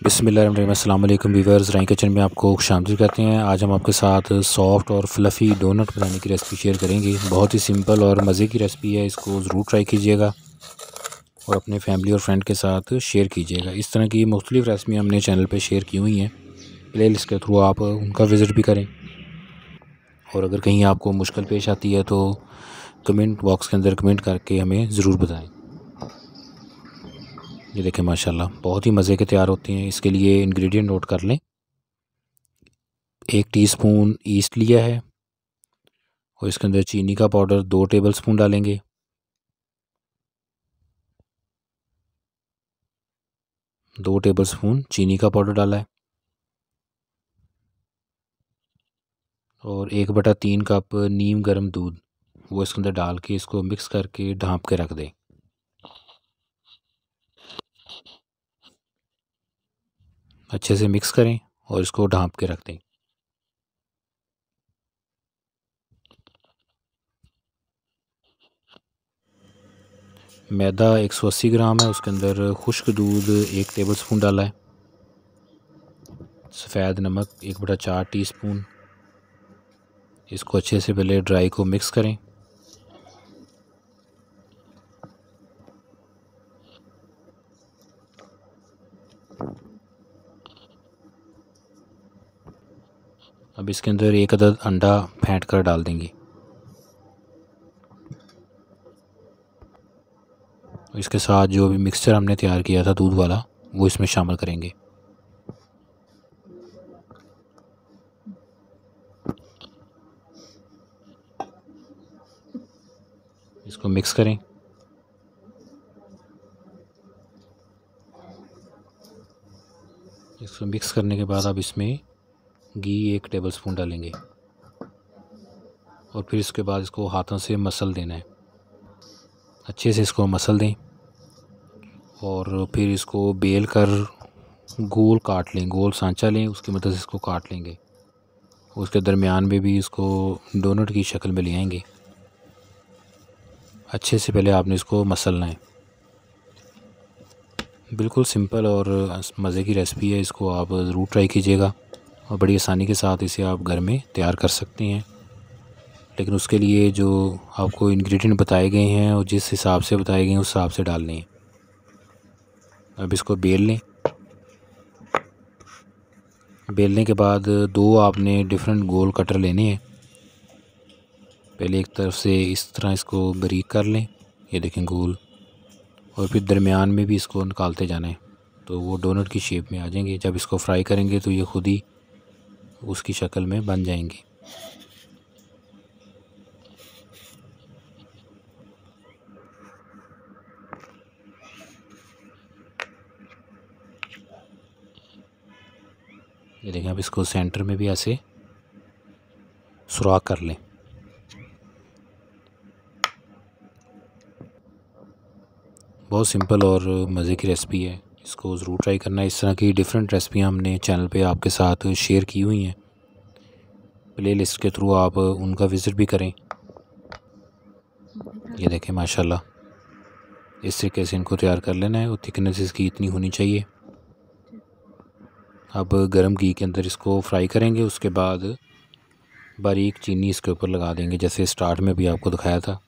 बिस्मिल्लाहिर्रहमानिर्रहीम। अस्सलाम वालेकुम व्यूअर्स, राय किचन में आपको खुशामदीद कहते हैं। आज हम आपके साथ सॉफ्ट और फ्लफ़ी डोनट बनाने की रेसिपी शेयर करेंगे। बहुत ही सिंपल और मज़े की रेसिपी है। इसको ज़रूर ट्राई कीजिएगा और अपने फैमिली और फ्रेंड के साथ शेयर कीजिएगा। इस तरह की मुख्तलिफ़ रेसिपी हमने चैनल पे शेयर की हुई हैं, प्लेलिस्ट के थ्रू आप उनका विज़िट भी करें। और अगर कहीं आपको मुश्किल पेश आती है तो कमेंट बॉक्स के अंदर कमेंट करके हमें ज़रूर बताएँ। ये देखें माशाल्लाह बहुत ही मज़े के तैयार होते हैं। इसके लिए इंग्रेडिएंट नोट कर लें। 1 टीस्पून ईस्ट लिया है और इसके अंदर चीनी का पाउडर 2 टेबलस्पून डालेंगे। दो टेबलस्पून चीनी का पाउडर डाला है और 1/3 कप नीम गर्म दूध वो इसके अंदर डाल के इसको मिक्स करके ढाँप के रख दें। अच्छे से मिक्स करें और इसको ढाँप के रख दें। मैदा 180 ग्राम है, उसके अंदर खुश्क दूध 1 टेबलस्पून डाला है। सफ़ेद नमक 1/4 टीस्पून। इसको अच्छे से पहले ड्राई को मिक्स करें। अब इसके अंदर 1 अदद अंडा फेंट कर डाल देंगे। इसके साथ जो भी मिक्सचर हमने तैयार किया था दूध वाला वो इसमें शामिल करेंगे। इसको मिक्स करें। इसको मिक्स करने के बाद अब इसमें घी 1 टेबलस्पून डालेंगे और फिर इसके बाद इसको हाथों से मसल देना है। अच्छे से इसको मसल दें और फिर इसको बेल कर गोल काट लें, गोल सांचा लें, उसकी मदद से इसको काट लेंगे। उसके दरमियान में भी इसको डोनट की शक्ल में ले आएंगे। अच्छे से पहले आपने इसको मसलना है। बिल्कुल सिंपल और मज़े की रेसिपी है। इसको आप ज़रूर ट्राई कीजिएगा और बड़ी आसानी के साथ इसे आप घर में तैयार कर सकते हैं। लेकिन उसके लिए जो आपको इंग्रेडिएंट बताए गए हैं और जिस हिसाब से बताए गए हैं उस हिसाब से डालने हैं। अब इसको बेल लें। बेलने के बाद 2 आपने डिफरेंट गोल कटर लेने हैं। पहले एक तरफ से इस तरह इसको बारीक कर लें, ये देखें गोल, और फिर दरमियान में भी इसको निकालते जाना है तो वो डोनट की शेप में आ जाएंगे। जब इसको फ्राई करेंगे तो ये खुद ही उसकी शक्ल में बन जाएंगे। ये देखें, अब इसको सेंटर में भी ऐसे सुराख कर लें। बहुत सिंपल और मज़े की रेसिपी है, इसको ज़रूर ट्राई करना। इस तरह की डिफरेंट रेसिपियाँ हमने चैनल पे आपके साथ शेयर की हुई हैं, प्लेलिस्ट के थ्रू आप उनका विज़िट भी करें। ये देखें माशाल्लाह, इस तरीके से इनको तैयार कर लेना है और थिकनेस इसकी इतनी होनी चाहिए। अब गरम घी के अंदर इसको फ्राई करेंगे। उसके बाद बारीक चीनी इसके ऊपर लगा देंगे, जैसे स्टार्ट में भी आपको दिखाया था।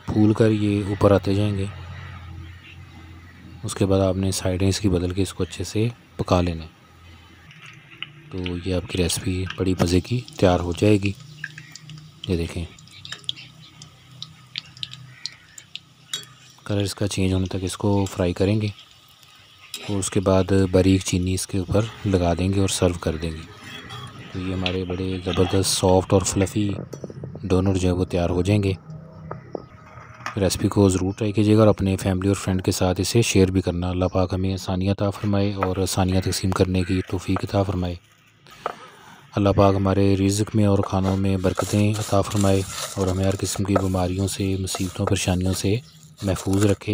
फूल कर ये ऊपर आते जाएंगे। उसके बाद आपने साइडें इसकी बदल के इसको अच्छे से पका लेना है। तो ये आपकी रेसिपी बड़ी मज़े की तैयार हो जाएगी। ये देखें, कलर इसका चेंज होने तक इसको फ्राई करेंगे और उसके बाद बारीक चीनी इसके ऊपर लगा देंगे और सर्व कर देंगे। तो ये हमारे बड़े ज़बरदस्त सॉफ्ट और फ्लफ़ी डोनट जो है वो तैयार हो जाएंगे। रेसिपी को ज़रूर ट्राई कीजिएगा और अपने फैमिली और फ्रेंड के साथ इसे शेयर भी करना। अल्लाह पाक हमें आसानियाँ अता फ़रमाए और आसानियाँ तक़सीम करने की तौफ़ीक़ अता फ़रमाए। अल्लाह पाक हमारे रिज़्क़ में और ख़ानों में बरकतें अता फ़रमाए और हमें हर किस्म की बीमारियों से, मुसीबतों, परेशानियों से महफूज रखे।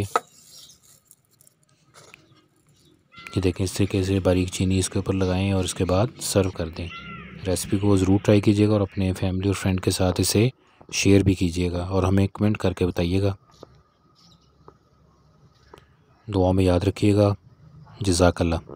ये देखें, इस तरीके से बारीक चीनी इसके ऊपर लगाएं और इसके बाद सर्व कर दें। रेसिपी को ज़रूर ट्राई कीजिएगा और अपने फैमिली और फ्रेंड के साथ इसे शेयर भी कीजिएगा और हमें कमेंट करके बताइएगा। दुआ में याद रखिएगा। जज़ाकल्लाह।